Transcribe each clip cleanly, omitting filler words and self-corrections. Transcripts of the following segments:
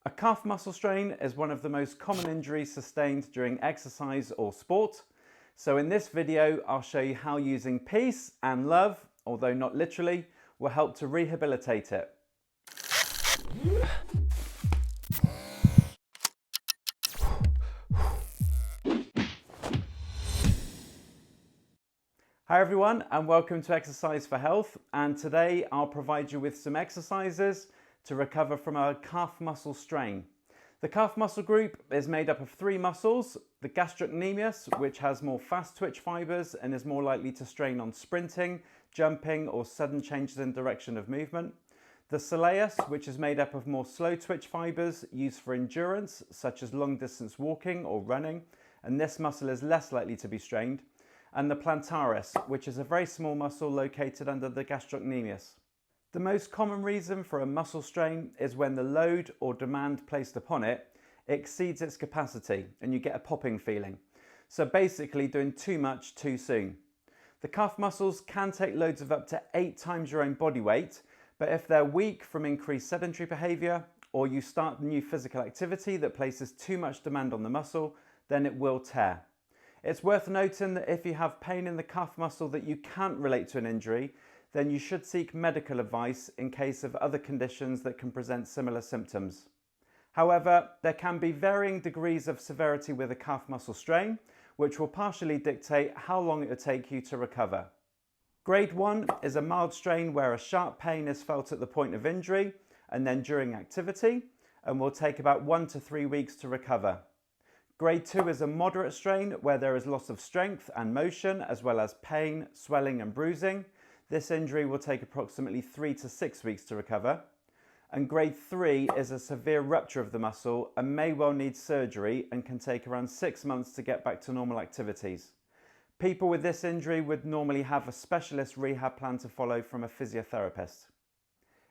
A calf muscle strain is one of the most common injuries sustained during exercise or sport. So in this video, I'll show you how using peace and love, although not literally, will help to rehabilitate it. Hi everyone, and welcome to Exercise for Health. And today I'll provide you with some exercises to recover from a calf muscle strain. The calf muscle group is made up of three muscles: the gastrocnemius, which has more fast twitch fibers and is more likely to strain on sprinting, jumping, or sudden changes in direction of movement; the soleus, which is made up of more slow twitch fibers used for endurance, such as long distance walking or running, and this muscle is less likely to be strained; and the plantaris, which is a very small muscle located under the gastrocnemius. The most common reason for a muscle strain is when the load or demand placed upon it exceeds its capacity and you get a popping feeling. So basically doing too much too soon. The calf muscles can take loads of up to 8 times your own body weight, but if they're weak from increased sedentary behaviour or you start new physical activity that places too much demand on the muscle, then it will tear. It's worth noting that if you have pain in the calf muscle that you can't relate to an injury, then you should seek medical advice in case of other conditions that can present similar symptoms. However, there can be varying degrees of severity with a calf muscle strain, which will partially dictate how long it will take you to recover. Grade 1 is a mild strain where a sharp pain is felt at the point of injury and then during activity, and will take about 1 to 3 weeks to recover. Grade 2 is a moderate strain where there is loss of strength and motion, as well as pain, swelling and bruising. This injury will take approximately 3 to 6 weeks to recover. And grade 3 is a severe rupture of the muscle and may well need surgery and can take around 6 months to get back to normal activities. People with this injury would normally have a specialist rehab plan to follow from a physiotherapist.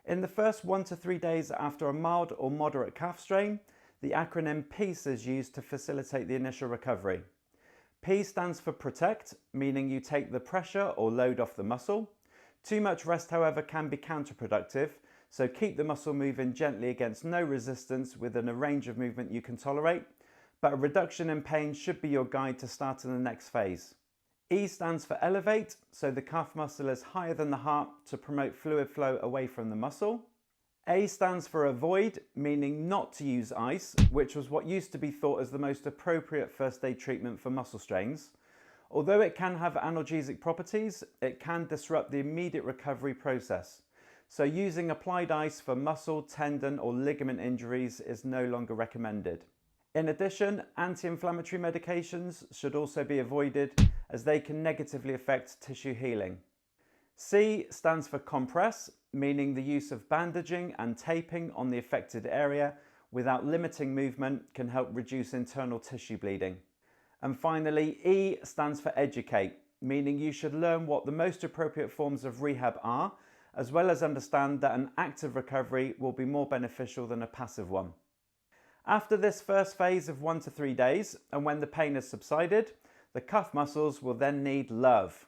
In the first 1 to 3 days after a mild or moderate calf strain, the acronym PEACE is used to facilitate the initial recovery. P stands for protect, meaning you take the pressure or load off the muscle. Too much rest, however, can be counterproductive, so keep the muscle moving gently against no resistance within a range of movement you can tolerate, but a reduction in pain should be your guide to start in the next phase. E stands for elevate, so the calf muscle is higher than the heart to promote fluid flow away from the muscle. A stands for avoid, meaning not to use ice, which was what used to be thought as the most appropriate first aid treatment for muscle strains. Although it can have analgesic properties, it can disrupt the immediate recovery process. So using applied ice for muscle, tendon or ligament injuries is no longer recommended. In addition, anti-inflammatory medications should also be avoided as they can negatively affect tissue healing. C stands for compress, meaning the use of bandaging and taping on the affected area without limiting movement can help reduce internal tissue bleeding. And finally, E stands for educate, meaning you should learn what the most appropriate forms of rehab are, as well as understand that an active recovery will be more beneficial than a passive one. After this first phase of 1 to 3 days, and when the pain has subsided, the calf muscles will then need love.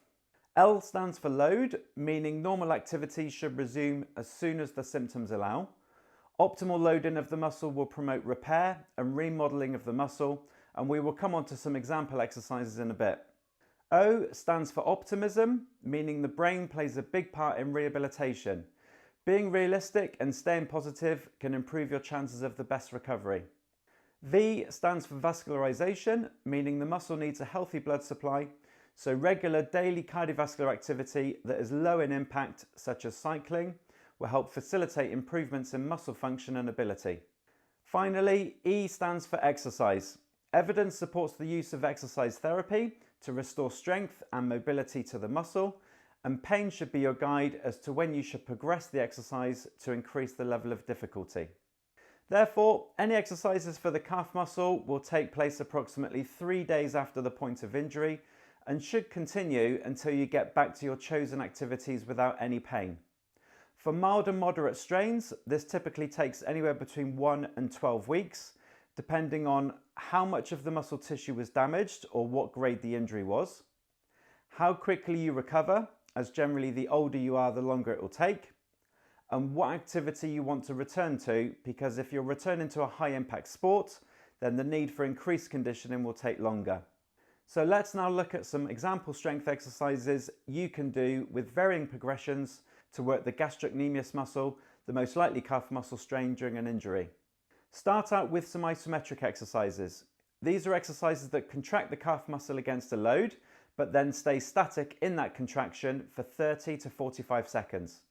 L stands for load, meaning normal activity should resume as soon as the symptoms allow. Optimal loading of the muscle will promote repair and remodeling of the muscle, and we will come on to some example exercises in a bit. O stands for optimism, meaning the brain plays a big part in rehabilitation. Being realistic and staying positive can improve your chances of the best recovery. V stands for vascularization, meaning the muscle needs a healthy blood supply, so regular daily cardiovascular activity that is low in impact, such as cycling, will help facilitate improvements in muscle function and ability. Finally, E stands for exercise. Evidence supports the use of exercise therapy to restore strength and mobility to the muscle, and pain should be your guide as to when you should progress the exercise to increase the level of difficulty. Therefore, any exercises for the calf muscle will take place approximately 3 days after the point of injury and should continue until you get back to your chosen activities without any pain. For mild and moderate strains, this typically takes anywhere between 1 and 12 weeks, depending on how much of the muscle tissue was damaged or what grade the injury was, how quickly you recover, as generally the older you are, the longer it will take, and what activity you want to return to, because if you're returning to a high impact sport, then the need for increased conditioning will take longer. So let's now look at some example strength exercises you can do with varying progressions to work the gastrocnemius muscle, the most likely calf muscle strain during an injury. Start out with some isometric exercises. These are exercises that contract the calf muscle against a load, but then stay static in that contraction for 30 to 45 seconds.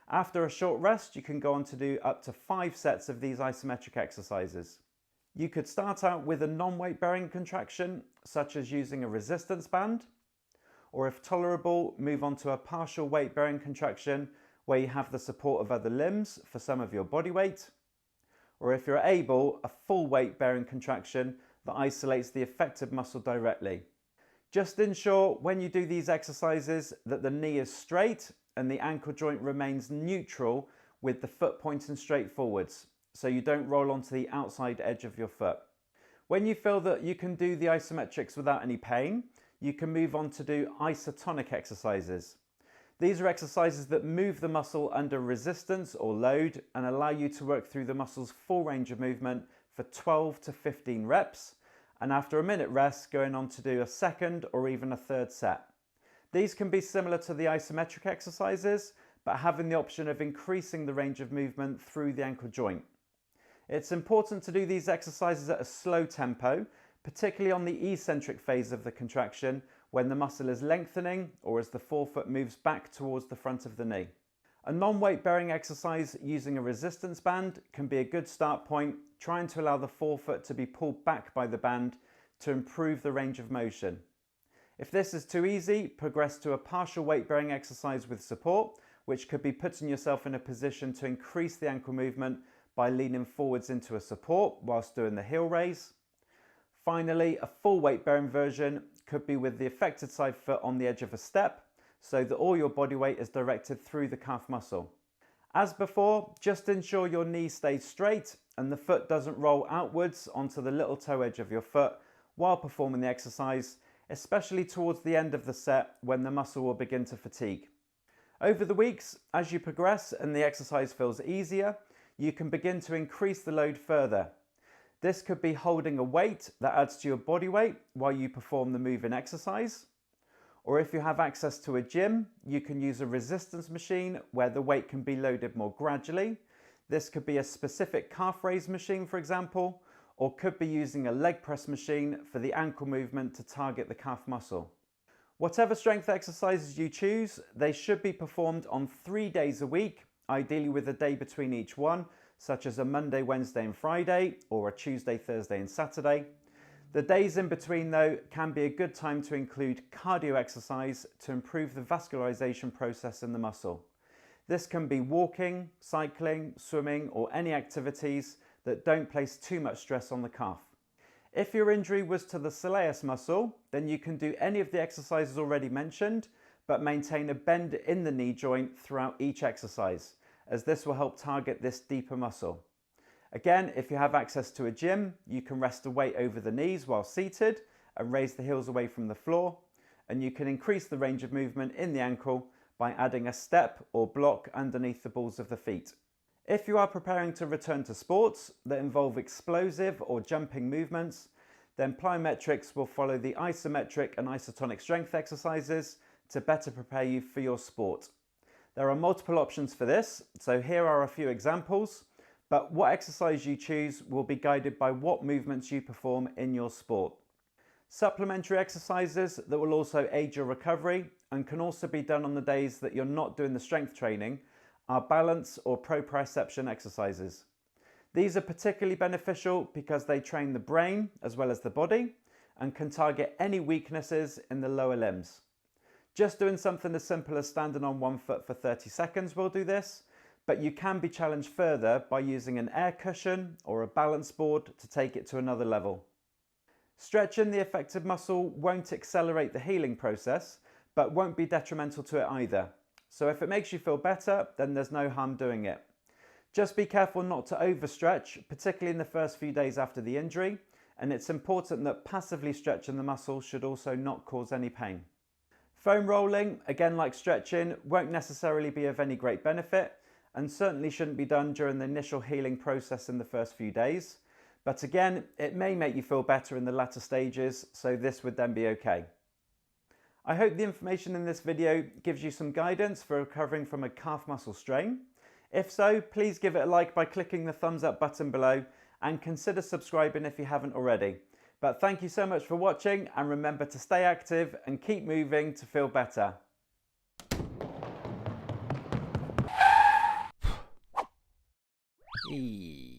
After a short rest, you can go on to do up to 5 sets of these isometric exercises. You could start out with a non-weight bearing contraction, such as using a resistance band, or if tolerable, move on to a partial weight bearing contraction where you have the support of other limbs for some of your body weight, or if you're able, a full weight bearing contraction that isolates the affected muscle directly. Just ensure when you do these exercises that the knee is straight and the ankle joint remains neutral with the foot pointing straight forwards, so you don't roll onto the outside edge of your foot. When you feel that you can do the isometrics without any pain, you can move on to do isotonic exercises. These are exercises that move the muscle under resistance or load and allow you to work through the muscle's full range of movement for 12 to 15 reps, and after a minute rest, going on to do a second or even a third set. These can be similar to the isometric exercises, but having the option of increasing the range of movement through the ankle joint. It's important to do these exercises at a slow tempo, particularly on the eccentric phase of the contraction when the muscle is lengthening or as the forefoot moves back towards the front of the knee. A non-weight bearing exercise using a resistance band can be a good start point, trying to allow the forefoot to be pulled back by the band to improve the range of motion. If this is too easy, progress to a partial weight bearing exercise with support, which could be putting yourself in a position to increase the ankle movement by leaning forwards into a support whilst doing the heel raise. Finally, a full weight bearing version could be with the affected side foot on the edge of a step, so that all your body weight is directed through the calf muscle. As before, just ensure your knee stays straight and the foot doesn't roll outwards onto the little toe edge of your foot while performing the exercise, especially towards the end of the set when the muscle will begin to fatigue. Over the weeks, as you progress and the exercise feels easier, you can begin to increase the load further. This could be holding a weight that adds to your body weight while you perform the move in exercise. Or if you have access to a gym, you can use a resistance machine where the weight can be loaded more gradually. This could be a specific calf raise machine, for example, or could be using a leg press machine for the ankle movement to target the calf muscle. Whatever strength exercises you choose, they should be performed on 3 days a week, ideally with a day between each one, such as a Monday, Wednesday and Friday, or a Tuesday, Thursday and Saturday. The days in between though can be a good time to include cardio exercise to improve the vascularization process in the muscle. This can be walking, cycling, swimming or any activities that don't place too much stress on the calf. If your injury was to the soleus muscle, then you can do any of the exercises already mentioned, but maintain a bend in the knee joint throughout each exercise, as this will help target this deeper muscle. Again, if you have access to a gym, you can rest a weight over the knees while seated and raise the heels away from the floor, and you can increase the range of movement in the ankle by adding a step or block underneath the balls of the feet. If you are preparing to return to sports that involve explosive or jumping movements, then plyometrics will follow the isometric and isotonic strength exercises to better prepare you for your sport. There are multiple options for this, so here are a few examples, but what exercise you choose will be guided by what movements you perform in your sport. Supplementary exercises that will also aid your recovery and can also be done on the days that you're not doing the strength training are balance or proprioception exercises. These are particularly beneficial because they train the brain as well as the body and can target any weaknesses in the lower limbs. Just doing something as simple as standing on one foot for 30 seconds will do this, but you can be challenged further by using an air cushion or a balance board to take it to another level. Stretching the affected muscle won't accelerate the healing process, but won't be detrimental to it either. So if it makes you feel better, then there's no harm doing it. Just be careful not to overstretch, particularly in the first few days after the injury, and it's important that passively stretching the muscle should also not cause any pain. Foam rolling, again like stretching, won't necessarily be of any great benefit, and certainly shouldn't be done during the initial healing process in the first few days. But again, it may make you feel better in the latter stages, so this would then be okay. I hope the information in this video gives you some guidance for recovering from a calf muscle strain. If so, please give it a like by clicking the thumbs up button below and consider subscribing if you haven't already. But thank you so much for watching, and remember to stay active and keep moving to feel better. Eee.